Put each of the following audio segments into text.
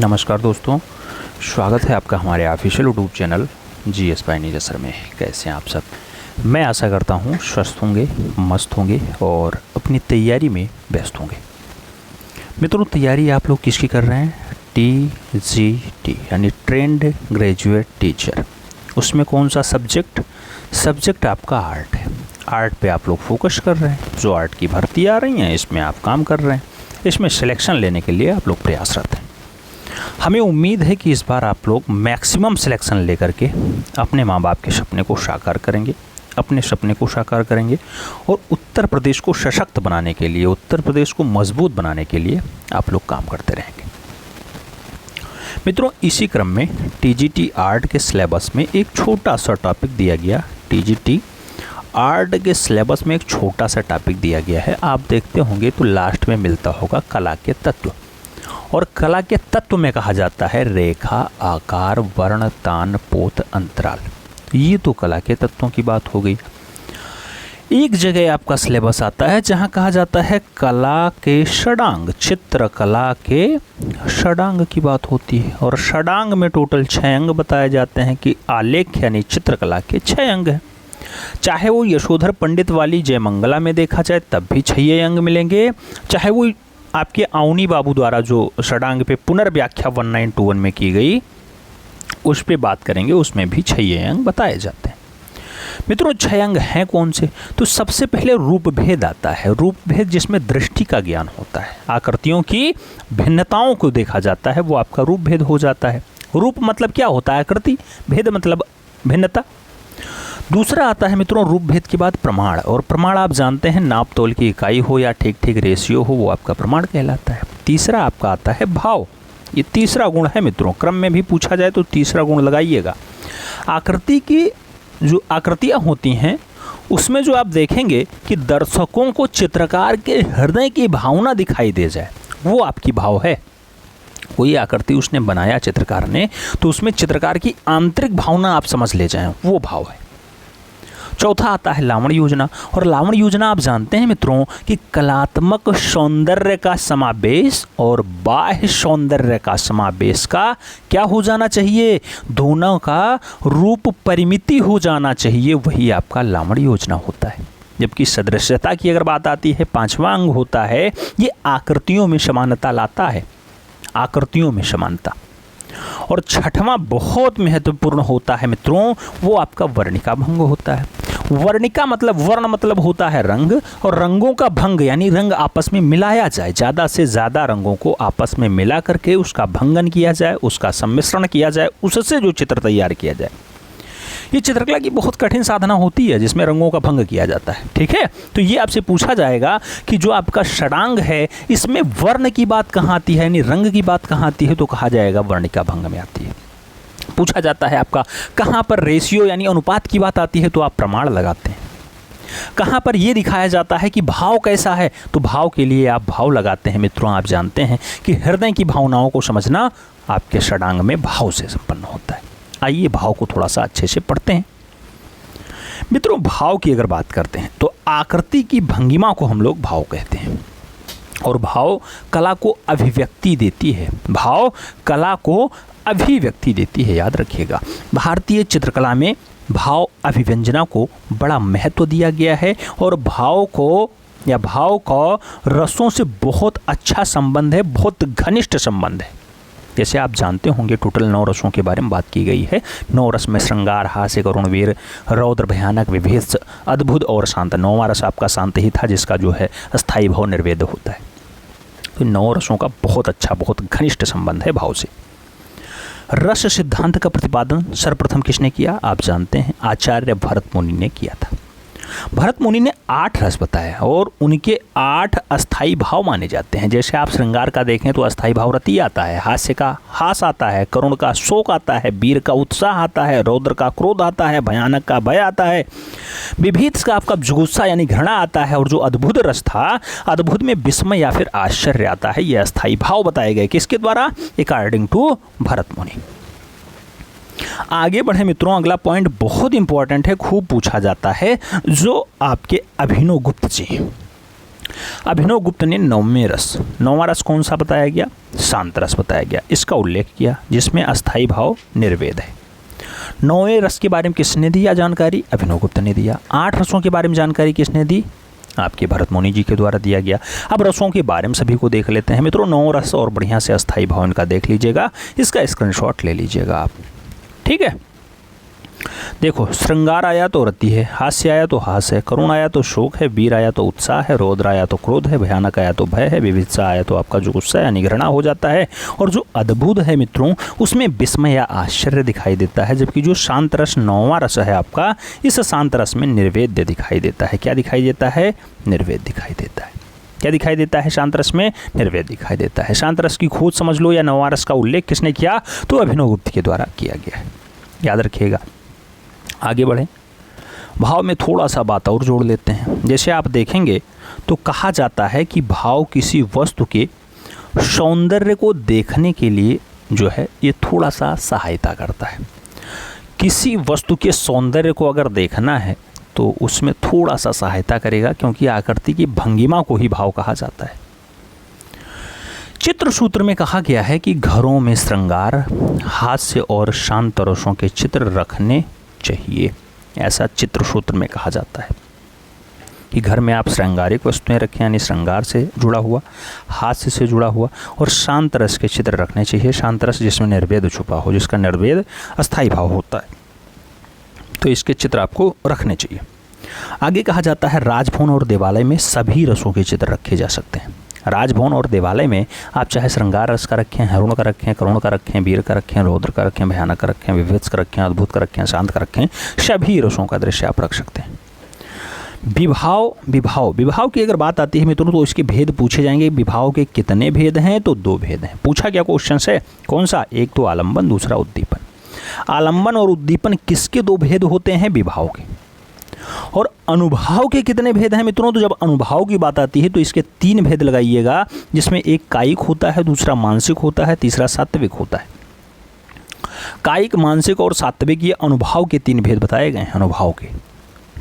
नमस्कार दोस्तों, स्वागत है आपका हमारे official YouTube channel GS bye Neeraj sir में। कैसे हैं आप सब? मैं आशा करता हूं स्वस्थ होंगे, मस्त होंगे और अपनी तैयारी में व्यस्त होंगे। मित्रों, तैयारी आप लोग किसकी कर रहे हैं? TGT यानी ट्रेंड ग्रेजुएट टीचर। उसमें कौन सा सब्जेक्ट आपका आर्ट है। आर्ट पे आप लोग फोकस कर रहे हैं। जो आर्ट की भर्ती आ रही हैं इसमें आप काम कर रहे हैं। इसमें सिलेक्शन लेने के लिए आप लोग प्रयासरत हैं। हमें उम्मीद है कि इस बार आप लोग मैक्सिमम सिलेक्शन लेकर के अपने माँ बाप के सपने को साकार करेंगे, और उत्तर प्रदेश को सशक्त बनाने के लिए, उत्तर प्रदेश को मजबूत बनाने के लिए आप लोग काम करते रहेंगे। मित्रों, इसी क्रम में TGT आर्ट के सिलेबस में एक छोटा सा टॉपिक दिया गया। TGT आर्ट के सिलेबस में एक छोटा सा टॉपिक दिया गया है। आप देखते होंगे तो लास्ट में मिलता होगा कला के तत्व। और कला के तत्व में कहा जाता है रेखा, आकार, वर्ण, तान, पोत, अंतराल। ये तो कला के तत्वों की बात हो गई। एक जगह आपका सिलेबस आता है जहाँ कहा जाता है कला के षडांग, चित्रकला के षडांग की बात होती है। और षडांग में टोटल 6 अंग बताए जाते हैं कि आलेख यानी चित्रकला के 6 अंग हैं। चाहे वो यशोधर पंडित वाली जयमंगला में देखा जाए तब भी 6 अंग मिलेंगे, चाहे वो आपके अवनी बाबू द्वारा जो षडांग पे पुनर्व्याख्या 1921 में की गई उस पे बात करेंगे, उसमें भी 6 अंग बताए जाते हैं। मित्रों, 6 अंग हैं कौन से? तो सबसे पहले रूप भेद आता है। रूप भेद जिसमें दृष्टि का ज्ञान होता है, आकृतियों की भिन्नताओं को देखा जाता है, वो आपका रूप भेद हो जाता है। रूप मतलब क्या होता है? आकृति। भेद मतलब भिन्नता। दूसरा आता है मित्रों रूप भेद के बाद प्रमाण। और प्रमाण आप जानते हैं नाप तोल की इकाई हो या ठीक ठीक रेशियो हो, वो आपका प्रमाण कहलाता है। तीसरा आपका आता है भाव। ये तीसरा गुण है मित्रों, क्रम में भी पूछा जाए तो तीसरा गुण लगाइएगा। आकृति की जो आकृतियाँ होती हैं उसमें जो आप देखेंगे कि दर्शकों को चित्रकार के हृदय की भावना दिखाई दे जाए, वो आपकी भाव है। कोई आकृति उसने बनाया चित्रकार ने, तो उसमें चित्रकार की आंतरिक भावना आप समझ ले जाएं, वो भाव है। चौथा आता है लावण्य योजना। और लावण्य योजना आप जानते हैं मित्रों कि कलात्मक सौंदर्य का समावेश और बाह्य सौंदर्य का समावेश का क्या हो जाना चाहिए? दोनों का रूप परिमिति हो जाना चाहिए, वही आपका लावण्य योजना होता है। जबकि सदृश्यता की अगर बात आती है, 5वां अंग होता है, ये आकृतियों में समानता लाता है, आकृतियों में समानता। और 6वां बहुत महत्वपूर्ण होता है मित्रों, वो आपका वर्णिका भंग होता है। वर्णिका मतलब वर्ण मतलब होता है रंग, और रंगों का भंग यानी रंग आपस में मिलाया जाए, ज़्यादा से ज़्यादा रंगों को आपस में मिला करके उसका भंगन किया जाए, उसका सम्मिश्रण किया जाए, उससे जो चित्र तैयार किया जाए। ये चित्रकला की बहुत कठिन साधना होती है जिसमें रंगों का भंग किया जाता है। ठीक है, तो ये आपसे पूछा जाएगा कि जो आपका षडांग है इसमें वर्ण की बात कहाँ आती है, यानी रंग की बात कहाँ आती है? तो कहा जाएगा वर्णिका भंग में आती है। पूछा जाता है आपका कहाँ पर रेशियो यानी अनुपात की बात आती है, तो आप प्रमाण लगाते हैं। कहाँ पर ये दिखाया जाता है कि भाव कैसा है, तो भाव के लिए आप भाव लगाते हैं। मित्रों, आप जानते हैं कि हृदय की भावनाओं को समझना आपके षडांग में भाव से संपन्न होता है। आइए भाव को थोड़ा सा अच्छे से पढ़ते हैं। मित्रों, भाव की अगर बात करते हैं तो आकृति की भंगिमा को हम लोग भाव कहते हैं। और भाव कला को अभिव्यक्ति देती है। भाव कला को अभिव्यक्ति देती है, याद रखिएगा। भारतीय चित्रकला में भाव अभिव्यंजना को बड़ा महत्व दिया गया है। और भाव का रसों से बहुत अच्छा संबंध है, बहुत घनिष्ठ संबंध है। जैसे आप जानते होंगे टोटल 9 रसों के बारे में बात की गई है। 9 रस में श्रृंगार, हास्य, करुण, वीर, रौद्र, भयानक, विभेद, अद्भुत और शांत। 9वां रस आपका शांत ही था, जिसका जो है स्थायी भाव निर्वेद होता है। तो 9 रसों का बहुत अच्छा, बहुत घनिष्ठ संबंध है भाव से। रस सिद्धांत का प्रतिपादन सर्वप्रथम किसने किया? आप जानते हैं आचार्य भरत मुनि ने किया था। भरत मुनि ने 8 रस बताया और उनके 8 अस्थाई भाव माने जाते हैं। जैसे आप श्रृंगार का देखें तो अस्थाई भाव रति आता है, हास्य का हास आता है, करुण का शोक आता है, वीर का उत्साह आता है, रौद्र का क्रोध आता है, भयानक का भय आता है, विभीत का आपका जुगुस्सा यानी घृणा आता है, और जो अद्भुत रस था, अद्भुत में विस्मय या फिर आश्चर्य आता है। ये अस्थाई भाव बताए गए किसके द्वारा? अकॉर्डिंग टू भरत मुनि। आगे बढ़े मित्रों, अगला पॉइंट बहुत इंपॉर्टेंट है, खूब पूछा जाता है, जो आपके अभिनव गुप्त जी। अभिनव गुप्त ने नौवां रस कौन सा बताया गया? शांत रस बताया गया, इसका उल्लेख किया, जिसमें अस्थाई भाव निर्वेद है। 9वें रस के बारे में किसने दिया जानकारी? अभिनव गुप्त ने दिया। 8 रसों के बारे में जानकारी किसने दी? आपके भरत मुनि जी के द्वारा दिया गया। अब रसों के बारे में सभी को देख लेते हैं मित्रों। 9 रस और बढ़िया से अस्थाई भाव इनका देख लीजिएगा, इसका स्क्रीनशॉट ले लीजिएगा आप, ठीक है। देखो, श्रृंगार आया तो रति है, हास्य आया तो हास है, करुण आया तो शोक है, वीर आया तो उत्साह है, रौद्र आया तो क्रोध है, भयानक आया तो भय है, विविधता आया तो आपका जो गुस्सा है निगृणा हो जाता है, और जो अद्भुत है मित्रों उसमें विस्मय या आश्चर्य दिखाई देता है। जबकि जो शांत रस 9वां रस है आपका, इस शांत रस में निर्वेद्य दिखाई देता है। क्या दिखाई देता है? निर्वेद दिखाई देता है। क्या दिखाई देता है शांत रस में? निर्वेद दिखाई देता है। शांत रस की खोज समझ लो या 9वां रस का उल्लेख किसने किया? तो अभिनव गुप्त के द्वारा किया गया है, याद रखिएगा। आगे बढ़ें, भाव में थोड़ा सा बात और जोड़ लेते हैं। जैसे आप देखेंगे तो कहा जाता है कि भाव किसी वस्तु के सौंदर्य को देखने के लिए जो है ये थोड़ा सा सहायता करता है। किसी वस्तु के सौंदर्य को अगर देखना है तो उसमें थोड़ा सा सहायता करेगा, क्योंकि आकृति की भंगिमा को ही भाव कहा जाता है। चित्र सूत्र में कहा गया है कि घरों में श्रृंगार, हास्य और शांत रसों के चित्र रखने चाहिए। ऐसा चित्र सूत्र में कहा जाता है कि घर में आप श्रृंगारिक वस्तुएं रखें, यानी श्रृंगार से जुड़ा हुआ, हास्य से जुड़ा हुआ और शांत रस के चित्र रखने चाहिए। शांत रस जिसमें निर्वेद छुपा हो, जिसका निर्वेद अस्थाई भाव होता है, तो इसके चित्र आपको रखने चाहिए। आगे कहा जाता है राजभवन और देवालय में सभी रसों के चित्र रखे जा सकते हैं। राजभवन और देवालय में आप चाहे श्रृंगार रस का रखें, हरुण का रखें, करुण का रखें, वीर का रखें, रौद्र का रखें, भयानक का रखें, विविध का रखें, अद्भुत का रखें, शांत का रखें, सभी रसों का दृश्य आप रख सकते हैं। विभाव की अगर बात आती है मित्रों तो इसके भेद पूछे जाएंगे। विभाव के कितने भेद हैं? तो 2 भेद हैं। पूछा क्या क्वेश्चन से? कौन सा? एक तो आलंबन, दूसरा उद्दीपन। आलंबन और उद्दीपन किसके 2 भेद होते हैं? विभाव के। और अनुभाव के कितने भेद हैं मित्रों? तो जब अनुभाव की बात आती है तो इसके 3 भेद लगाइएगा, जिसमें एक कायिक होता है, दूसरा मानसिक होता है, तीसरा सात्विक होता है। कायिक, मानसिक और सात्विक ये अनुभाव के 3 भेद बताए गए हैं अनुभाव के,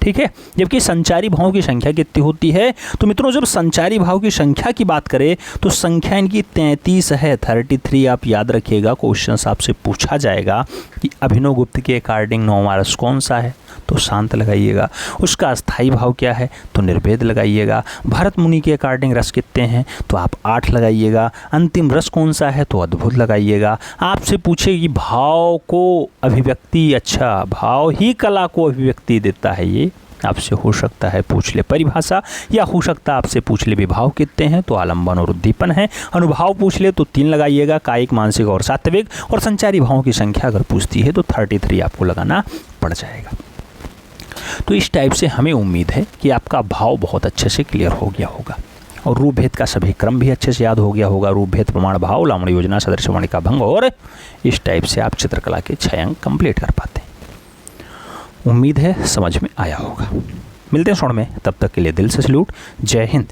ठीक है। जबकि संचारी भावों की संख्या कितनी होती है? तो मित्रों जब संचारी भाव की संख्या की बात करें तो संख्या इनकी 33 है, 33। आप याद रखिएगा, क्वेश्चन आपसे पूछा जाएगा कि अभिनव गुप्त के अकॉर्डिंग 9वां रस कौन सा है? तो शांत लगाइएगा। उसका अस्थाई भाव क्या है? तो निर्वेद लगाइएगा। भरत मुनि के अकॉर्डिंग रस कितने हैं? तो आप 8 लगाइएगा। अंतिम रस कौन सा है? तो अद्भुत लगाइएगा। आपसे पूछे कि भाव को अभिव्यक्ति, अच्छा भाव ही कला को अभिव्यक्ति देता है, ये आपसे हो सकता है पूछ ले परिभाषा, या हो सकता है आपसे पूछ ले विभाव कितने हैं? तो आलंबन और उद्दीपन है। अनुभाव पूछ ले तो 3 लगाइएगा, कायिक, मानसिक और सात्विक। और संचारी भावों की संख्या अगर पूछती है तो 33 आपको लगाना पड़ जाएगा। तो इस टाइप से हमें उम्मीद है कि आपका भाव बहुत अच्छे से क्लियर हो गया होगा और रूप भेद का सभी क्रम भी अच्छे से याद हो गया होगा। रूप भेद, प्रमाण भाव, लावणी योजना, सदृश वाणी का भंग, और इस टाइप से आप चित्रकला के 6 अंक कंप्लीट कर पाते हैं। उम्मीद है समझ में आया होगा। मिलते हैं शॉर्ट में, तब तक के लिए दिल से सैल्यूट। जय हिंद।